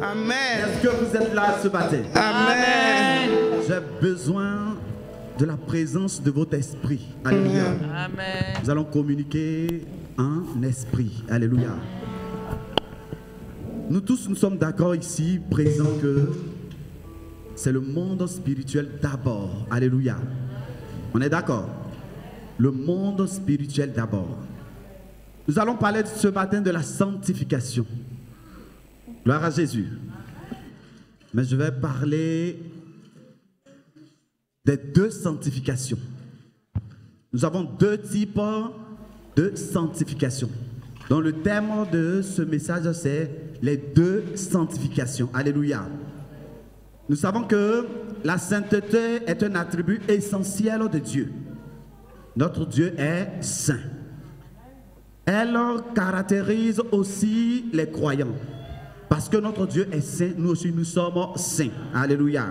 Amen. Est-ce que vous êtes là ce matin? Amen. J'ai besoin de la présence de votre esprit. Alléluia. Amen. Nous allons communiquer en esprit. Alléluia. Nous tous, nous sommes d'accord ici, présents, que c'est le monde spirituel d'abord. Alléluia. On est d'accord? Le monde spirituel d'abord. Nous allons parler ce matin de la sanctification. Gloire à Jésus. Mais je vais parler des deux sanctifications. Nous avons deux types de sanctification. Donc le thème de ce message, c'est les deux sanctifications. Alléluia. Nous savons que la sainteté est un attribut essentiel de Dieu. Notre Dieu est saint. Elle caractérise aussi les croyants. Parce que notre Dieu est saint, nous aussi nous sommes saints. Alléluia.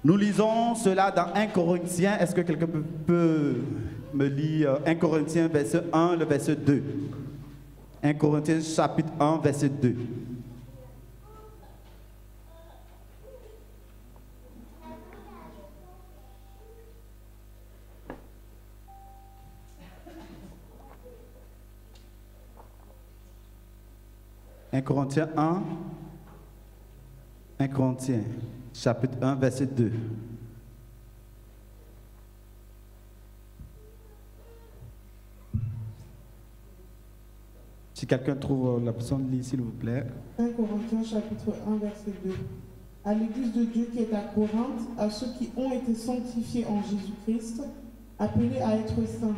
Nous lisons cela dans 1 Corinthiens. Est-ce que quelqu'un peut me lire 1 Corinthiens verset 1, le verset 2? 1 Corinthiens chapitre 1, verset 2. Un Corinthiens 1 Corinthiens chapitre 1 verset 2. Si quelqu'un trouve la personne, lit s'il vous plaît. 1 Corinthiens chapitre 1 verset 2. À l'église de Dieu qui est à Corinthe, à ceux qui ont été sanctifiés en Jésus-Christ, appelés à être saints,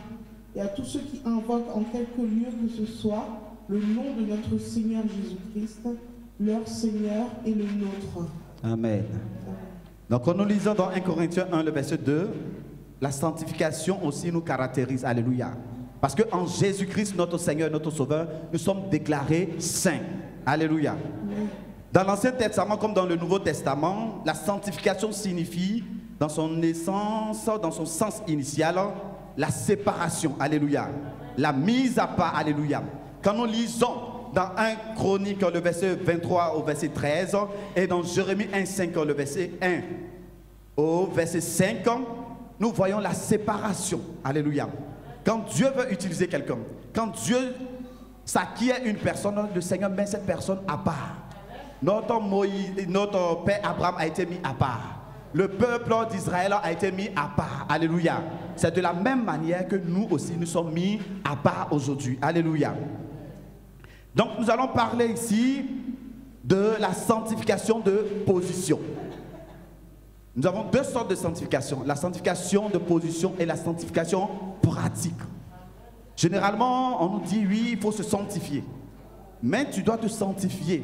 et à tous ceux qui invoquent en quelque lieu que ce soit le nom de notre Seigneur Jésus-Christ, leur Seigneur et le nôtre. Amen. Donc, quand nous lisons dans 1 Corinthiens 1, le verset 2, la sanctification aussi nous caractérise. Alléluia. Parce qu'en Jésus-Christ, notre Seigneur, notre Sauveur, nous sommes déclarés saints. Alléluia. Dans l'Ancien Testament comme dans le Nouveau Testament, la sanctification signifie, dans son essence, dans son sens initial, la séparation. Alléluia. La mise à part. Alléluia. Quand nous lisons dans 1 Chronique, le verset 23 au verset 13, et dans Jérémie 1,5, le verset 1 au verset 5, nous voyons la séparation. Alléluia. Quand Dieu veut utiliser quelqu'un, quand Dieu s'acquiert une personne, le Seigneur met cette personne à part. Notre père Abraham a été mis à part. Le peuple d'Israël a été mis à part. Alléluia. C'est de la même manière que nous aussi nous sommes mis à part aujourd'hui. Alléluia. Donc nous allons parler ici de la sanctification de position. Nous avons deux sortes de sanctification. La sanctification de position et la sanctification pratique. Généralement, on nous dit oui, il faut se sanctifier. Mais tu dois te sanctifier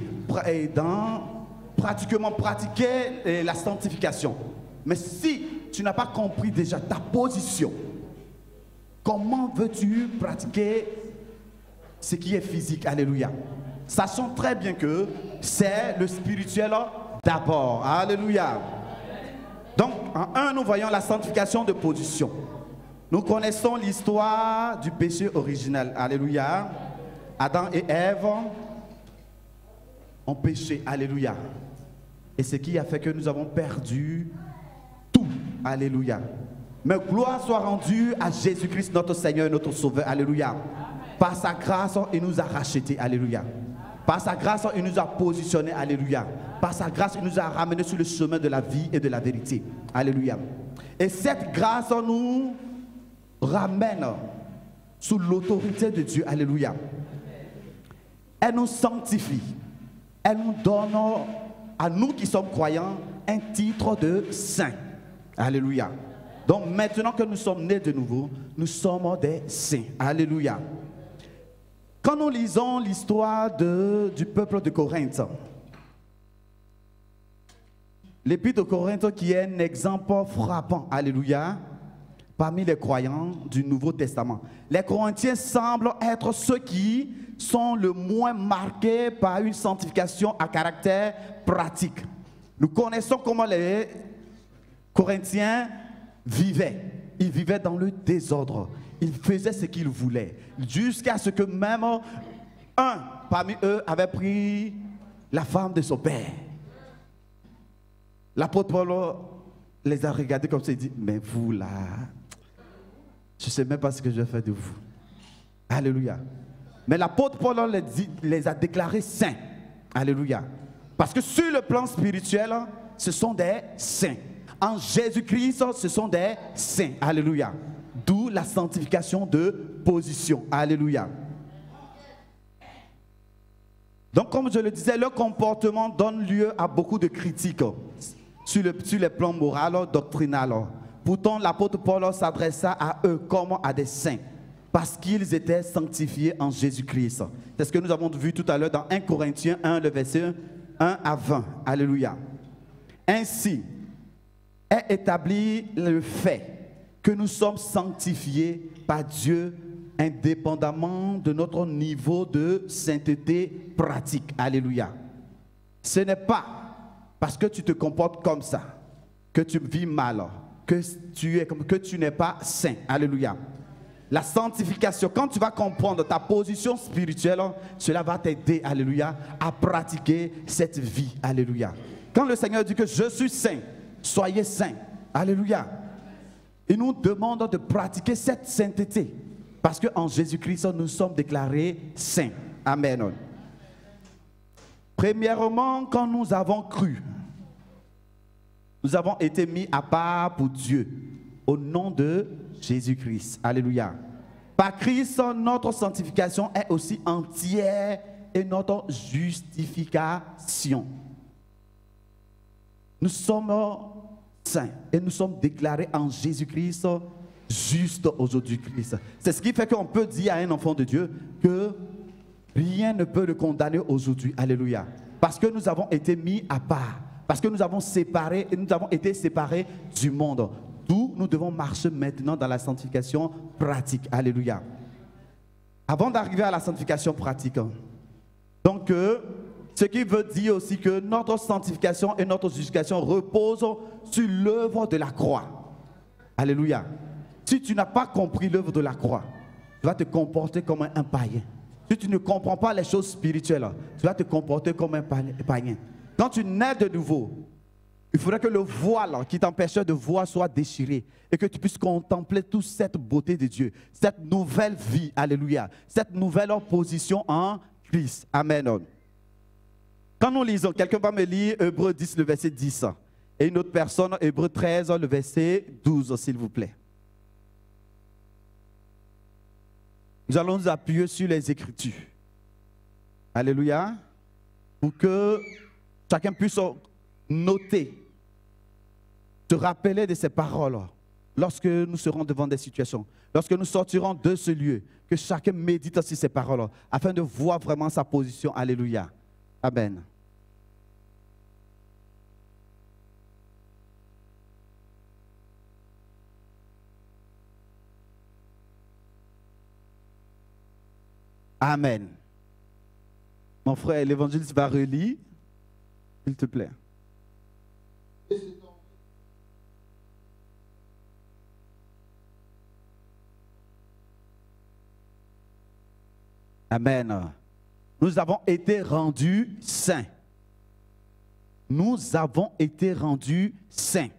pratiquement pratiquer la sanctification. Mais si tu n'as pas compris déjà ta position, comment veux-tu pratiquer ce qui est physique? Alléluia. Sachons très bien que c'est le spirituel d'abord. Alléluia. Donc, en un, nous voyons la sanctification de position. Nous connaissons l'histoire du péché original. Alléluia. Adam et Ève ont péché. Alléluia. Et ce qui a fait que nous avons perdu tout. Alléluia. Mais gloire soit rendue à Jésus-Christ, notre Seigneur et notre Sauveur. Alléluia. Par sa grâce, il nous a rachetés. Alléluia. Par sa grâce, il nous a positionnés. Alléluia. Par sa grâce, il nous a ramenés sur le chemin de la vie et de la vérité. Alléluia. Et cette grâce nous ramène sous l'autorité de Dieu. Alléluia. Elle nous sanctifie. Elle nous donne, à nous qui sommes croyants, un titre de saint. Alléluia. Donc maintenant que nous sommes nés de nouveau, nous sommes des saints. Alléluia. Quand nous lisons l'histoire du peuple de Corinthe, l'épître de Corinthe qui est un exemple frappant, alléluia, parmi les croyants du Nouveau Testament. Les Corinthiens semblent être ceux qui sont le moins marqués par une sanctification à caractère pratique. Nous connaissons comment les Corinthiens vivaient. Ils vivaient dans le désordre. Ils faisaient ce qu'ils voulaient. Jusqu'à ce que même un parmi eux avait pris la femme de son père. L'apôtre Paul les a regardés comme ça et dit, mais vous là, je ne sais même pas ce que je vais faire de vous. Alléluia. Mais l'apôtre Paul les a déclarés saints. Alléluia. Parce que sur le plan spirituel, ce sont des saints. En Jésus-Christ, ce sont des saints. Alléluia. D'où la sanctification de position. Alléluia. Donc, comme je le disais, leur comportement donne lieu à beaucoup de critiques sur les plans moral, doctrinal. Pourtant, l'apôtre Paul s'adressa à eux comme à des saints, parce qu'ils étaient sanctifiés en Jésus-Christ. C'est ce que nous avons vu tout à l'heure dans 1 Corinthiens 1, le verset 1 à 20. Alléluia. Ainsi est établi le fait que nous sommes sanctifiés par Dieu indépendamment de notre niveau de sainteté pratique. Alléluia. Ce n'est pas parce que tu te comportes comme ça, que tu vis mal, que tu n'es pas saint. Alléluia. La sanctification, quand tu vas comprendre ta position spirituelle, cela va t'aider, alléluia, à pratiquer cette vie. Alléluia. Quand le Seigneur dit que je suis saint, soyez saints. Alléluia. Il nous demande de pratiquer cette sainteté. Parce qu'en Jésus-Christ, nous sommes déclarés saints. Amen. Premièrement, quand nous avons cru, nous avons été mis à part pour Dieu au nom de Jésus-Christ. Alléluia. Par Christ, notre sanctification est aussi entière et notre justification. Nous sommes saints et nous sommes déclarés en Jésus-Christ juste aujourd'hui. C'est ce qui fait qu'on peut dire à un enfant de Dieu que rien ne peut le condamner aujourd'hui. Alléluia. Parce que nous avons été mis à part. Parce que nous avons été séparés du monde. D'où nous devons marcher maintenant dans la sanctification pratique. Alléluia. Avant d'arriver à la sanctification pratique, donc ce qui veut dire aussi que notre sanctification et notre justification reposent sur l'œuvre de la croix. Alléluia. Si tu n'as pas compris l'œuvre de la croix, tu vas te comporter comme un païen. Si tu ne comprends pas les choses spirituelles, tu vas te comporter comme un païen. Quand tu nais de nouveau, il faudrait que le voile qui t'empêchait de voir soit déchiré et que tu puisses contempler toute cette beauté de Dieu, cette nouvelle vie, alléluia, cette nouvelle position en Christ. Amen. Quand nous lisons, quelqu'un va me lire Hébreux 10, le verset 10, et une autre personne, Hébreux 13, le verset 12, s'il vous plaît. Nous allons nous appuyer sur les Écritures. Alléluia. Pour que chacun puisse noter, se rappeler de ces paroles lorsque nous serons devant des situations, lorsque nous sortirons de ce lieu, que chacun médite sur ces paroles afin de voir vraiment sa position. Alléluia. Amen. Amen. Mon frère, l'évangéliste va relire, s'il te plaît. Amen. Nous avons été rendus saints. Nous avons été rendus saints.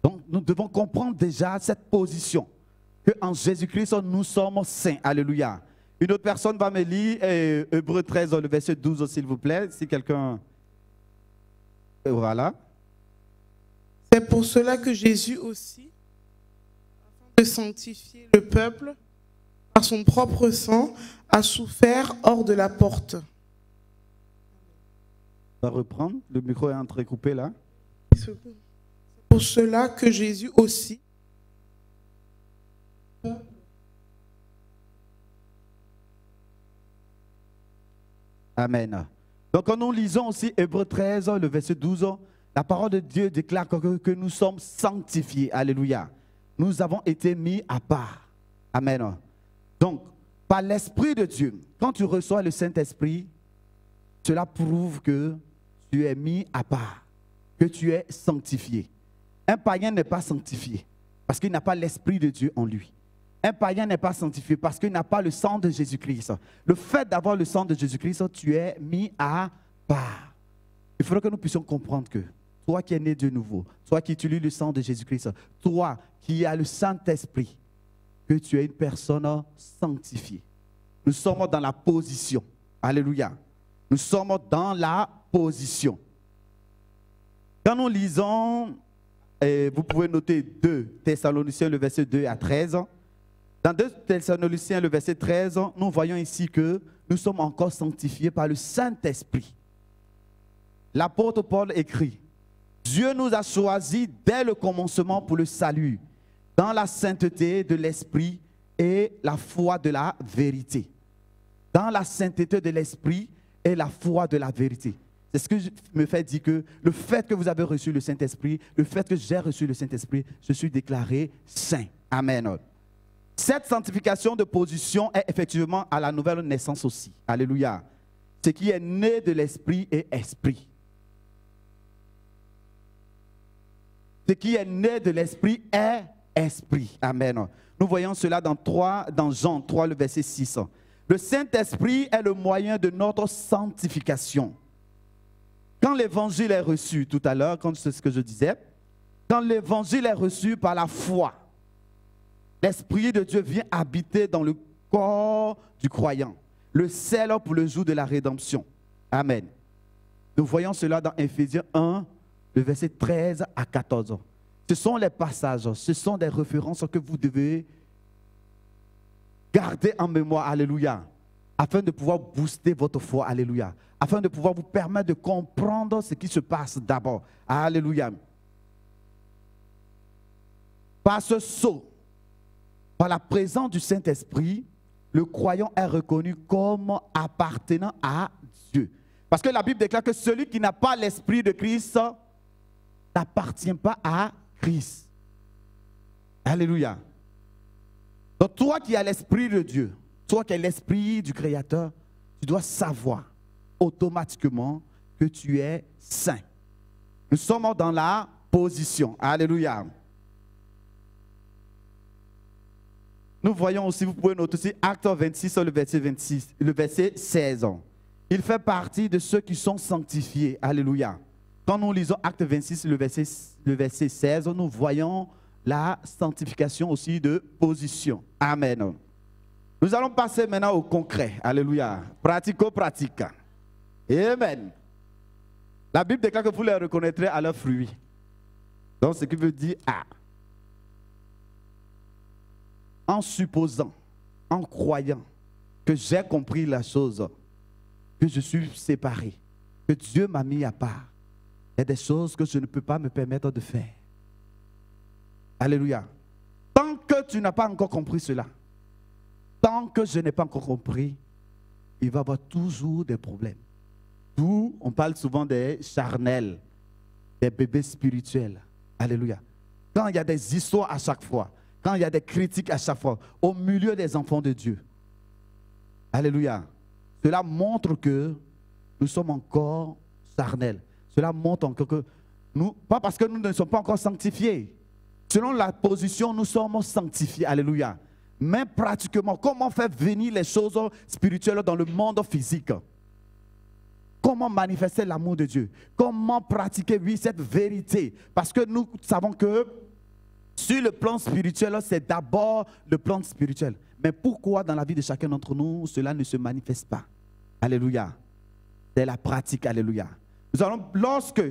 Donc, nous devons comprendre déjà cette position, qu'en Jésus-Christ, nous sommes saints. Alléluia. Une autre personne va me lire Hébreux 13, le verset 12, s'il vous plaît, si quelqu'un... Voilà. C'est pour cela que Jésus aussi, afin de sanctifier le peuple, par son propre sang, a souffert hors de la porte. On va reprendre, le micro est entrecoupé là. C'est pour cela que Jésus aussi, Amen. Donc quand nous lisons aussi Hébreux 13, le verset 12, la parole de Dieu déclare que nous sommes sanctifiés. Alléluia. Nous avons été mis à part. Amen. Donc, par l'Esprit de Dieu, quand tu reçois le Saint-Esprit, cela prouve que tu es mis à part, que tu es sanctifié. Un païen n'est pas sanctifié parce qu'il n'a pas l'Esprit de Dieu en lui. Un païen n'est pas sanctifié parce qu'il n'a pas le sang de Jésus-Christ. Le fait d'avoir le sang de Jésus-Christ, tu es mis à part. Il faudrait que nous puissions comprendre que toi qui es né de nouveau, toi qui utilises le sang de Jésus-Christ, toi qui as le Saint-Esprit, que tu es une personne sanctifiée. Nous sommes dans la position. Alléluia. Nous sommes dans la position. Quand nous lisons, vous pouvez noter 2 Thessaloniciens, le verset 2 à 13. Dans 2 Thessaloniciens, le verset 13, nous voyons ici que nous sommes encore sanctifiés par le Saint-Esprit. L'apôtre Paul écrit, « Dieu nous a choisis dès le commencement pour le salut, dans la sainteté de l'Esprit et la foi de la vérité. » Dans la sainteté de l'Esprit et la foi de la vérité. C'est ce que me fait dire que le fait que vous avez reçu le Saint-Esprit, le fait que j'ai reçu le Saint-Esprit, je suis déclaré saint. Amen. Cette sanctification de position est effectivement à la nouvelle naissance aussi. Alléluia. Ce qui est né de l'Esprit est Esprit. Ce qui est né de l'Esprit est Esprit. Amen. Nous voyons cela dans Jean 3, le verset 6. Le Saint-Esprit est le moyen de notre sanctification. Quand l'évangile est reçu, tout à l'heure, c'est ce que je disais, quand l'évangile est reçu par la foi, l'Esprit de Dieu vient habiter dans le corps du croyant, le scelle pour le jour de la rédemption. Amen. Nous voyons cela dans Éphésiens 1, le verset 13 à 14. Ce sont les passages, ce sont des références que vous devez garder en mémoire, alléluia, afin de pouvoir booster votre foi, alléluia, afin de pouvoir vous permettre de comprendre ce qui se passe d'abord, alléluia. Par ce sceau, par la présence du Saint-Esprit, le croyant est reconnu comme appartenant à Dieu. Parce que la Bible déclare que celui qui n'a pas l'Esprit de Christ n'appartient pas à Christ. Alléluia. Donc toi qui as l'Esprit de Dieu, toi qui as l'Esprit du Créateur, tu dois savoir automatiquement que tu es saint. Nous sommes dans la position. Alléluia. Nous voyons aussi, vous pouvez noter aussi, Acte 26, le verset 16. Il fait partie de ceux qui sont sanctifiés. Alléluia. Quand nous lisons Acte 26, le verset 16, nous voyons la sanctification aussi de position. Amen. Nous allons passer maintenant au concret. Alléluia. Pratico-pratique. Amen. La Bible déclare que vous les reconnaîtrez à leurs fruits. Donc, ce qui veut dire, en supposant, en croyant que j'ai compris la chose, que je suis séparé, que Dieu m'a mis à part, il y a des choses que je ne peux pas me permettre de faire. Alléluia. Tant que tu n'as pas encore compris cela, tant que je n'ai pas encore compris, il va y avoir toujours des problèmes. D'où on parle souvent des charnels, des bébés spirituels. Alléluia. Quand il y a des histoires à chaque fois, quand il y a des critiques à chaque fois, au milieu des enfants de Dieu. Alléluia. Cela montre que nous sommes encore charnels. Cela montre encore que nous, pas parce que nous ne sommes pas encore sanctifiés. Selon la position, nous sommes sanctifiés. Alléluia. Mais pratiquement, comment faire venir les choses spirituelles dans le monde physique? Comment manifester l'amour de Dieu? Comment pratiquer, oui, cette vérité? Parce que nous savons que sur le plan spirituel, c'est d'abord le plan spirituel. Mais pourquoi dans la vie de chacun d'entre nous, cela ne se manifeste pas? Alléluia. C'est la pratique. Alléluia. Nous allons, lorsque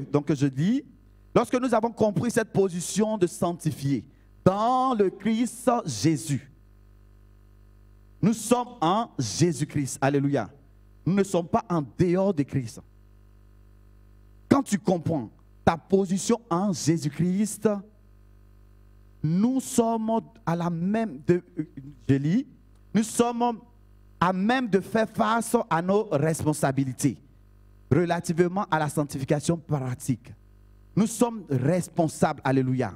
nous avons compris cette position de sanctifié dans le Christ Jésus, nous sommes en Jésus-Christ. Alléluia. Nous ne sommes pas en dehors de Christ. Quand tu comprends ta position en Jésus-Christ, nous sommes à la même nous sommes à même de faire face à nos responsabilités relativement à la sanctification pratique. Nous sommes responsables, alléluia.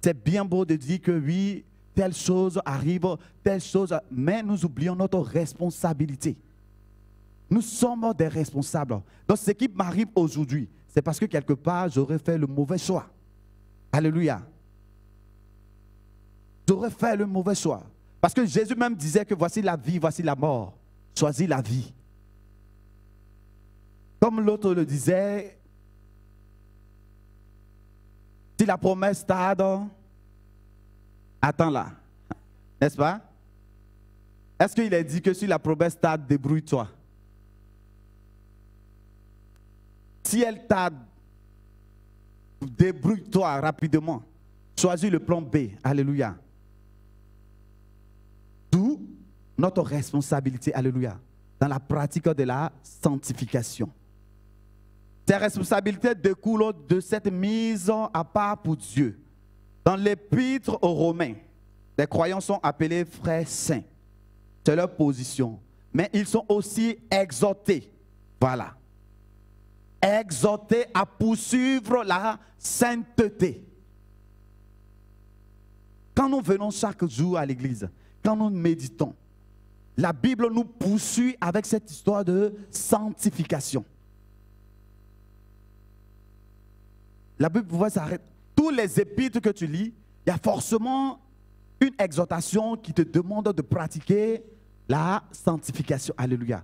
C'est bien beau de dire que oui, telle chose arrive, telle chose, mais nous oublions notre responsabilité. Nous sommes des responsables. Donc ce qui m'arrive aujourd'hui, c'est parce que quelque part, j'aurais fait le mauvais choix. Alléluia. J'aurais fait le mauvais choix. Parce que Jésus même disait que voici la vie, voici la mort. Choisis la vie. comme l'autre le disait, si la promesse tarde, attends-la. N'est-ce pas? Est-ce qu'il a dit que si la promesse tarde, débrouille-toi? Si elle tarde, débrouille-toi rapidement. Choisis le plan B. Alléluia. D'où notre responsabilité, alléluia, dans la pratique de la sanctification. Ces responsabilités découlent de cette mise à part pour Dieu. Dans l'épître aux Romains, les croyants sont appelés frères saints. C'est leur position. Mais ils sont aussi exhortés. Voilà. Exhortés à poursuivre la sainteté. Quand nous venons chaque jour à l'église, quand nous méditons, la Bible nous poursuit avec cette histoire de sanctification. La Bible s'arrête. Tous les épîtres que tu lis, il y a forcément une exhortation qui te demande de pratiquer la sanctification. Alléluia.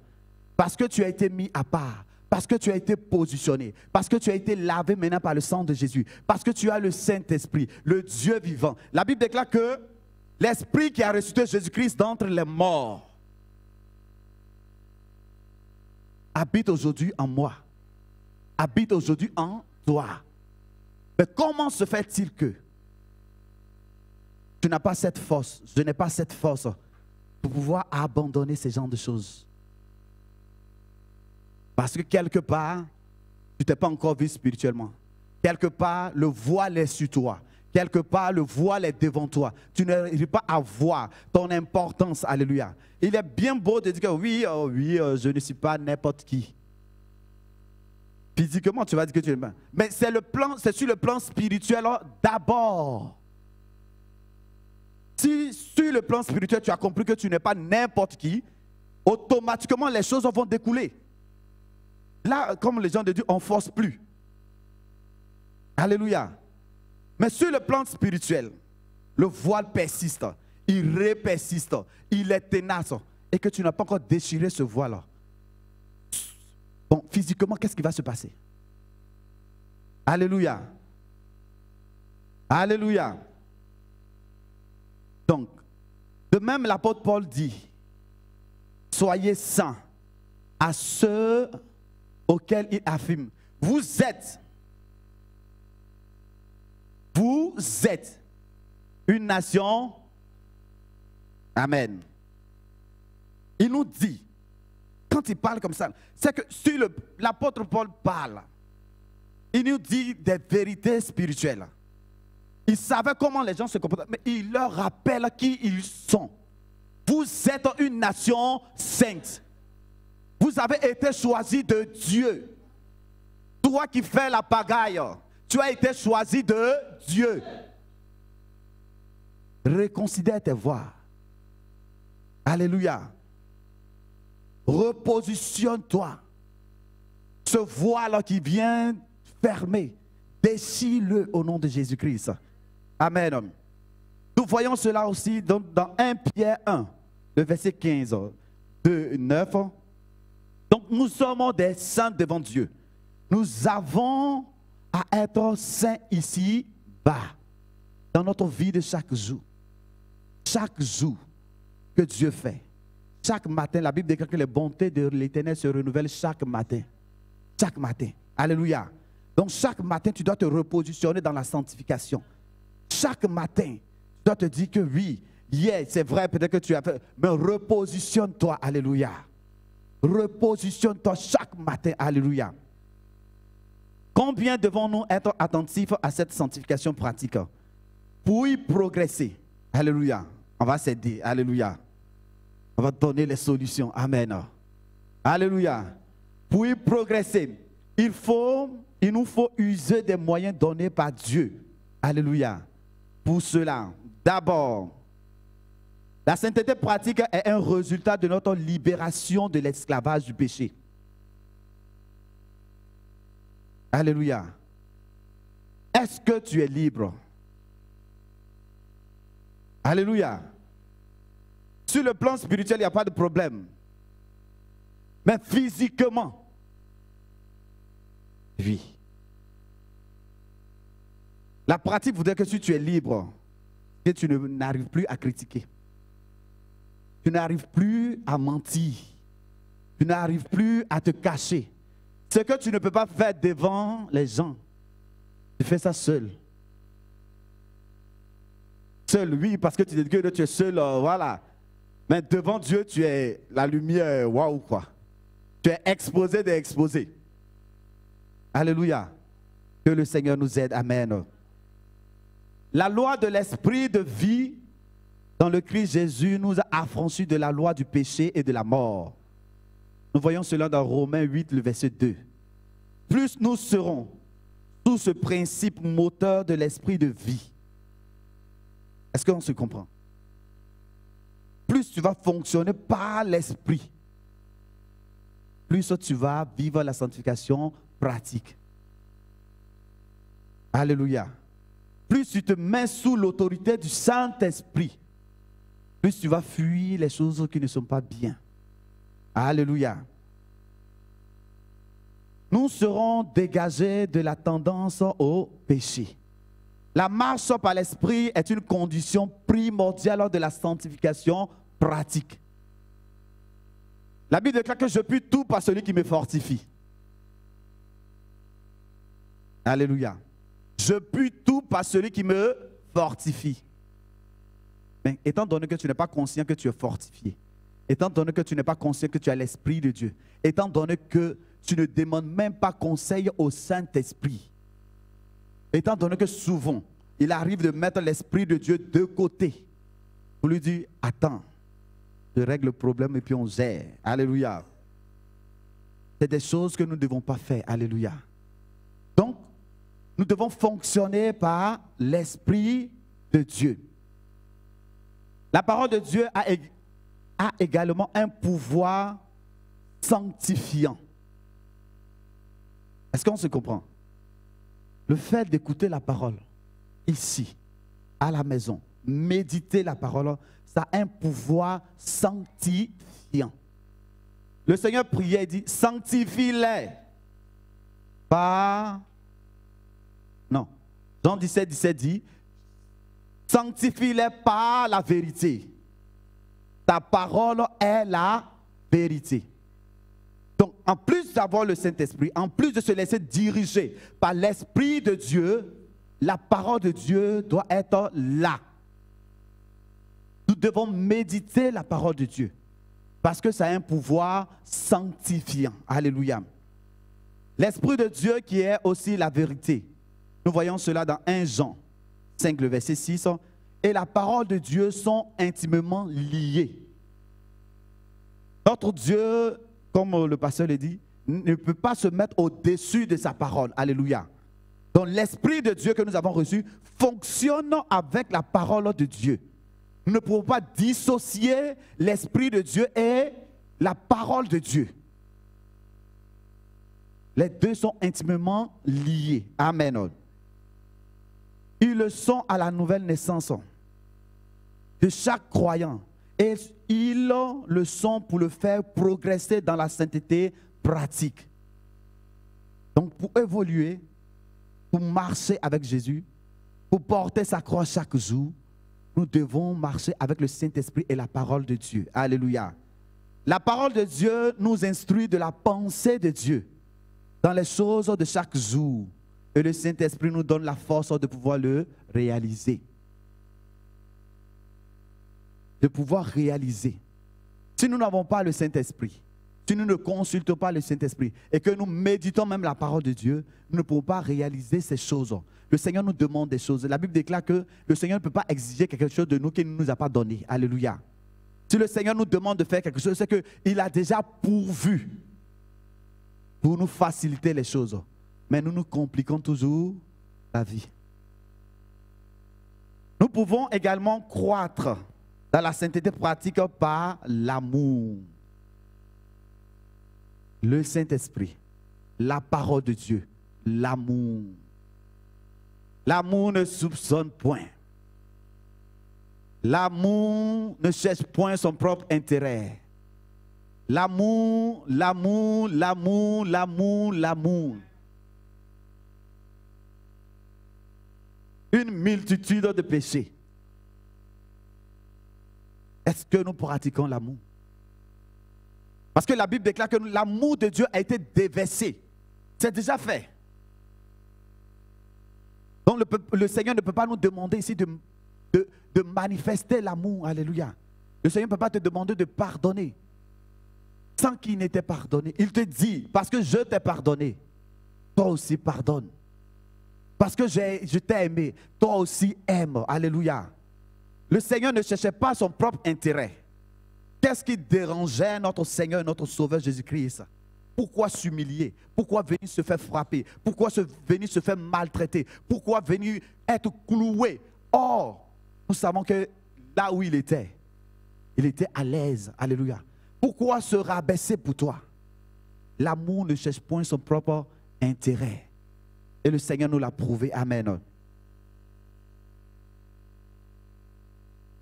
Parce que tu as été mis à part. Parce que tu as été positionné. Parce que tu as été lavé maintenant par le sang de Jésus. Parce que tu as le Saint-Esprit, le Dieu vivant. La Bible déclare que l'Esprit qui a ressuscité Jésus-Christ d'entre les morts habite aujourd'hui en moi. Habite aujourd'hui en toi. Mais comment se fait-il que tu n'as pas cette force, je n'ai pas cette force pour pouvoir abandonner ces genres de choses? Parce que quelque part, tu t'es pas encore vu spirituellement. Quelque part, le voile est sur toi. Quelque part, le voile est devant toi. Tu n'arrives pas à voir ton importance. Alléluia. Il est bien beau de dire que oui, je ne suis pas n'importe qui. Physiquement, tu vas dire que tu es bien. Mais c'est sur le plan spirituel d'abord. Si sur le plan spirituel, tu as compris que tu n'es pas n'importe qui, automatiquement, les choses vont découler. Là, comme les gens de Dieu, on ne force plus. Alléluia. Mais sur le plan spirituel, le voile persiste, il persiste, il est tenace. Et que tu n'as pas encore déchiré ce voile-là. Bon, physiquement, qu'est-ce qui va se passer? Alléluia. Alléluia. Donc, de même, l'apôtre Paul dit, soyez saints à ceux auxquels il affirme, vous êtes une nation. Amen. Il nous dit, quand il parle comme ça, c'est que si l'apôtre Paul parle, il nous dit des vérités spirituelles. Il savait comment les gens se comportent, mais il leur rappelle qui ils sont. Vous êtes une nation sainte. Vous avez été choisi de Dieu. Toi qui fais la pagaille, tu as été choisi de Dieu. Reconsidère tes voies. Alléluia. Repositionne-toi. Ce voile qui vient fermer, déchire-le au nom de Jésus-Christ. Amen. Nous voyons cela aussi dans 1 Pierre 1, le verset 15, 2, 9. Donc nous sommes des saints devant Dieu. Nous avons à être saints ici bas, dans notre vie de chaque jour. Chaque jour que Dieu fait. Chaque matin, la Bible déclare que les bontés de l'Éternel se renouvellent chaque matin. Chaque matin. Alléluia. Donc chaque matin, tu dois te repositionner dans la sanctification. Chaque matin, tu dois te dire que oui, c'est vrai, peut-être que tu as fait, mais repositionne-toi. Alléluia. Repositionne-toi chaque matin. Alléluia. Combien devons-nous être attentifs à cette sanctification pratique pour y progresser? Alléluia. On va s'aider. Alléluia. On va donner les solutions. Amen. Alléluia. Pour y progresser, il nous faut user des moyens donnés par Dieu. Alléluia. Pour cela, d'abord, la sainteté pratique est un résultat de notre libération de l'esclavage du péché. Alléluia. Est-ce que tu es libre? Alléluia. Sur le plan spirituel, il n'y a pas de problème. Mais physiquement, vie. La pratique voudrait que si tu es libre, que tu n'arrives plus à critiquer. Tu n'arrives plus à mentir. Tu n'arrives plus à te cacher. Ce que tu ne peux pas faire devant les gens, tu fais ça seul. Seul, oui, parce que tu dis que tu es seul, voilà. Mais devant Dieu, tu es la lumière, waouh quoi. Tu es exposé d'exposer. Alléluia. Que le Seigneur nous aide. Amen. La loi de l'esprit de vie dans le Christ Jésus nous a affranchis de la loi du péché et de la mort. Nous voyons cela dans Romains 8, le verset 2. Plus nous serons sous ce principe moteur de l'esprit de vie. Est-ce qu'on se comprend? Plus tu vas fonctionner par l'esprit, plus tu vas vivre la sanctification pratique. Alléluia. Plus tu te mets sous l'autorité du Saint-Esprit, plus tu vas fuir les choses qui ne sont pas bien. Alléluia. Nous serons dégagés de la tendance au péché. La marche par l'esprit est une condition primordiale de la sanctification pratique. La Bible déclare que je puis tout par celui qui me fortifie. Alléluia. Je puis tout par celui qui me fortifie. Mais étant donné que tu n'es pas conscient que tu es fortifié, étant donné que tu n'es pas conscient que tu as l'Esprit de Dieu, étant donné que tu ne demandes même pas conseil au Saint-Esprit, étant donné que souvent, il arrive de mettre l'Esprit de Dieu de côté pour lui dire, attends, je règle le problème et puis on gère. Alléluia. C'est des choses que nous ne devons pas faire. Alléluia. Donc, nous devons fonctionner par l'Esprit de Dieu. La parole de Dieu a également un pouvoir sanctifiant. Est-ce qu'on se comprend? Le fait d'écouter la parole, ici, à la maison, méditer la parole, ça a un pouvoir sanctifiant. Le Seigneur priait et dit, sanctifie-les par... Non, Jean 17, 17 dit, sanctifie-les par la vérité. Ta parole est la vérité. Donc, en plus d'avoir le Saint-Esprit, en plus de se laisser diriger par l'Esprit de Dieu, la parole de Dieu doit être là. Nous devons méditer la parole de Dieu parce que ça a un pouvoir sanctifiant. Alléluia. L'Esprit de Dieu qui est aussi la vérité. Nous voyons cela dans 1 Jean 5, le verset 6. Et la parole de Dieu sont intimement liées. Notre Dieu, comme le pasteur le dit, ne peut pas se mettre au-dessus de sa parole. Alléluia. Donc l'Esprit de Dieu que nous avons reçu fonctionne avec la parole de Dieu. Nous ne pouvons pas dissocier l'Esprit de Dieu et la parole de Dieu. Les deux sont intimement liés. Amen. Ils le sont à la nouvelle naissance de chaque croyant. Et ils le sont pour le faire progresser dans la sainteté pratique. Donc pour évoluer, pour marcher avec Jésus, pour porter sa croix chaque jour, nous devons marcher avec le Saint-Esprit et la parole de Dieu. Alléluia. La parole de Dieu nous instruit de la pensée de Dieu dans les choses de chaque jour. Et le Saint-Esprit nous donne la force de pouvoir le réaliser. De pouvoir réaliser. Si nous n'avons pas le Saint-Esprit, si nous ne consultons pas le Saint-Esprit et que nous méditons même la parole de Dieu, nous ne pouvons pas réaliser ces choses. Le Seigneur nous demande des choses. La Bible déclare que le Seigneur ne peut pas exiger quelque chose de nous qu'il ne nous a pas donné. Alléluia. Si le Seigneur nous demande de faire quelque chose, c'est qu'il a déjà pourvu pour nous faciliter les choses. Mais nous nous compliquons toujours la vie. Nous pouvons également croître dans la sainteté pratique par l'amour. Le Saint-Esprit, la parole de Dieu, l'amour. L'amour ne soupçonne point. L'amour ne cherche point son propre intérêt. L'amour, l'amour, l'amour, l'amour, l'amour. une multitude de péchés. Est-ce que nous pratiquons l'amour? Parce que la Bible déclare que l'amour de Dieu a été déversé. C'est déjà fait. Donc le Seigneur ne peut pas nous demander ici de manifester l'amour. Alléluia. Le Seigneur ne peut pas te demander de pardonner sans qu'il n'ait pardonné. Il te dit, parce que je t'ai pardonné, toi aussi pardonne. Parce que je t'ai aimé, toi aussi aime. Alléluia. Le Seigneur ne cherchait pas son propre intérêt. Qu'est-ce qui dérangeait notre Seigneur, notre Sauveur Jésus-Christ? Pourquoi s'humilier? Pourquoi venir se faire frapper? Pourquoi venir se faire maltraiter? Pourquoi venir être cloué? Or, nous savons que là où il était à l'aise. Alléluia. Pourquoi se rabaisser pour toi? L'amour ne cherche point son propre intérêt. Et le Seigneur nous l'a prouvé. Amen.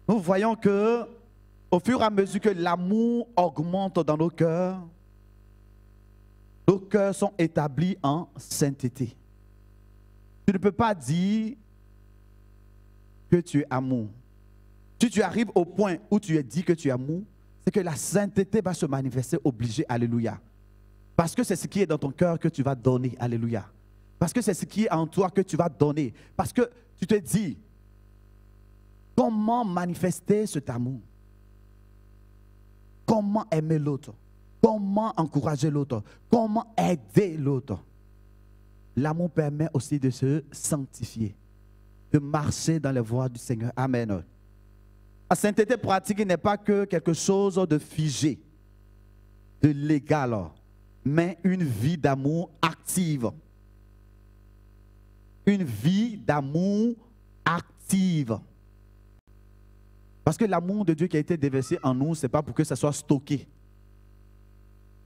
Nous voyons que au fur et à mesure que l'amour augmente dans nos cœurs sont établis en sainteté. Tu ne peux pas dire que tu es amour. Si tu arrives au point où tu es dit que tu es amour, c'est que la sainteté va se manifester obligée. Alléluia. Parce que c'est ce qui est dans ton cœur que tu vas donner. Alléluia. Parce que c'est ce qui est en toi que tu vas donner. Parce que tu te dis, comment manifester cet amour? Comment aimer l'autre? Comment encourager l'autre? Comment aider l'autre? L'amour permet aussi de se sanctifier, de marcher dans les voies du Seigneur. Amen. La sainteté pratique n'est pas que quelque chose de figé, de légal, mais une vie d'amour active. Une vie d'amour active. Parce que l'amour de Dieu qui a été déversé en nous, ce n'est pas pour que ça soit stocké.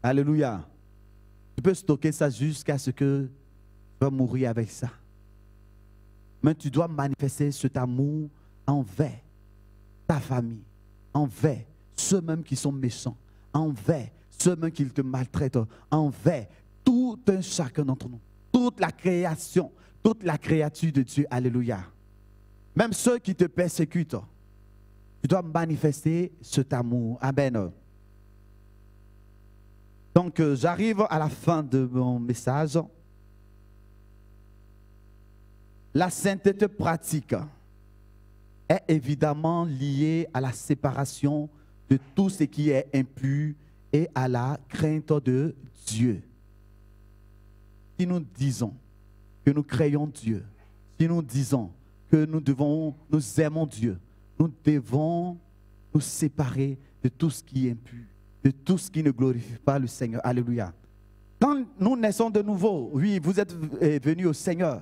Alléluia. Tu peux stocker ça jusqu'à ce que tu vas mourir avec ça. Mais tu dois manifester cet amour envers ta famille, envers ceux-mêmes qui sont méchants, envers ceux-mêmes qui te maltraitent, envers tout un chacun d'entre nous, toute la création, toute la créature de Dieu. Alléluia. Même ceux qui te persécutent, tu dois manifester cet amour. Amen. Donc, j'arrive à la fin de mon message. La sainteté pratique est évidemment liée à la séparation de tout ce qui est impur et à la crainte de Dieu. Si nous disons que nous craignons Dieu, si nous disons que nous aimons Dieu, nous devons nous séparer de tout ce qui est impur, de tout ce qui ne glorifie pas le Seigneur. Alléluia. Quand nous naissons de nouveau, oui, vous êtes venus au Seigneur.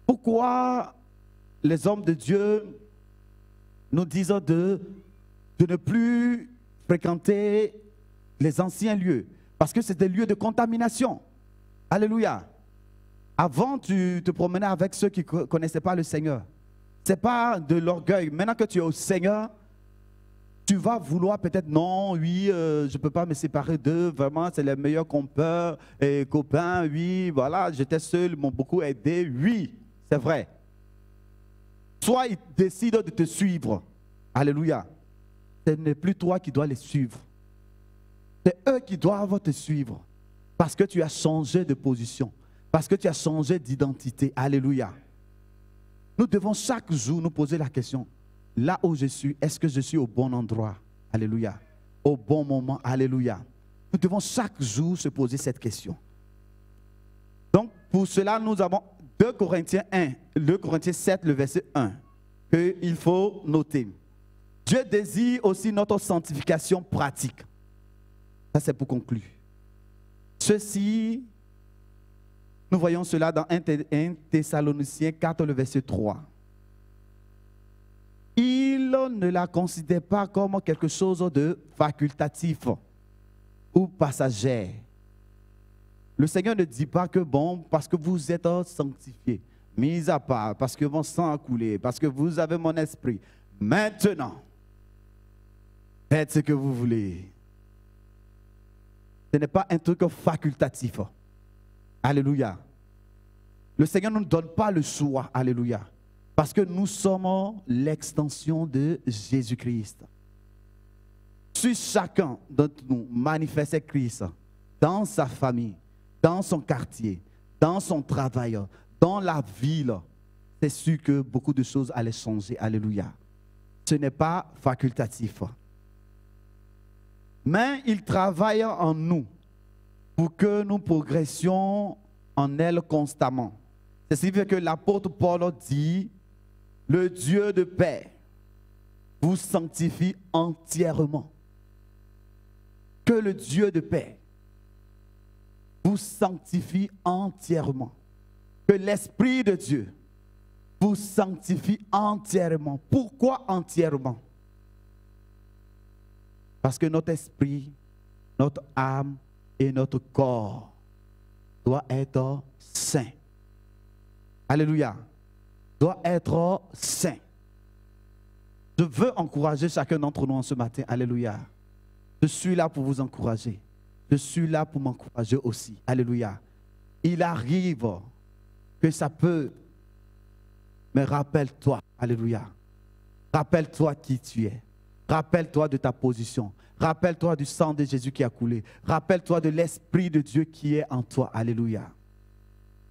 Pourquoi les hommes de Dieu nous disent de ne plus fréquenter les anciens lieux? Parce que c'est des lieux de contamination. Alléluia. Avant, tu te promenais avec ceux qui ne connaissaient pas le Seigneur. Ce n'est pas de l'orgueil. Maintenant que tu es au Seigneur, tu vas vouloir peut-être, non, oui, je ne peux pas me séparer d'eux, vraiment, c'est les meilleurs compères et copains, oui, voilà, j'étais seul, ils m'ont beaucoup aidé, oui, c'est vrai. Soit ils décident de te suivre, alléluia, ce n'est plus toi qui dois les suivre, c'est eux qui doivent te suivre, parce que tu as changé de position, parce que tu as changé d'identité, alléluia. Nous devons chaque jour nous poser la question, là où je suis, est-ce que je suis au bon endroit? Alléluia. Au bon moment, alléluia. Nous devons chaque jour se poser cette question. Donc, pour cela, nous avons 2 Corinthiens 7, le verset 1, qu'il faut noter. Dieu désire aussi notre sanctification pratique. Ça, c'est pour conclure. Ceci, nous voyons cela dans 1 Thessaloniciens 4, le verset 3. Il ne la considère pas comme quelque chose de facultatif ou passager. Le Seigneur ne dit pas que bon, parce que vous êtes sanctifiés, mis à part, parce que mon sang a coulé, parce que vous avez mon esprit. Maintenant, faites ce que vous voulez. Ce n'est pas un truc facultatif. Alléluia. Le Seigneur ne nous donne pas le choix. Alléluia. Parce que nous sommes l'extension de Jésus-Christ. Si chacun d'entre nous manifestait Christ dans sa famille, dans son quartier, dans son travail, dans la ville, c'est sûr que beaucoup de choses allaient changer. Alléluia. Ce n'est pas facultatif. Mais il travaille en nous pour que nous progressions en elle constamment. C'est ce qui fait que l'apôtre Paul dit, le Dieu de paix vous sanctifie entièrement. Que le Dieu de paix vous sanctifie entièrement. Que l'Esprit de Dieu vous sanctifie entièrement. Pourquoi entièrement? Parce que notre esprit, notre âme et notre corps doivent être saints. Alléluia. Doit être saint. Je veux encourager chacun d'entre nous en ce matin. Alléluia. Je suis là pour vous encourager. Je suis là pour m'encourager aussi. Alléluia. Il arrive que ça peut, mais rappelle-toi. Alléluia. Rappelle-toi qui tu es. Rappelle-toi de ta position. Rappelle-toi du sang de Jésus qui a coulé. Rappelle-toi de l'Esprit de Dieu qui est en toi. Alléluia.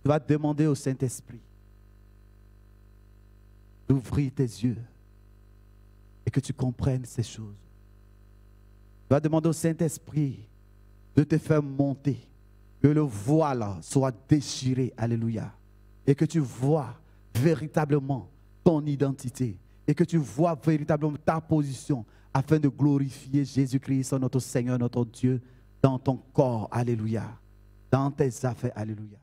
Tu vas demander au Saint-Esprit d'ouvrir tes yeux et que tu comprennes ces choses. Tu vas demander au Saint-Esprit de te faire monter, que le voile soit déchiré, alléluia, et que tu vois véritablement ton identité et que tu vois véritablement ta position afin de glorifier Jésus-Christ, notre Seigneur, notre Dieu, dans ton corps, alléluia, dans tes affaires, alléluia.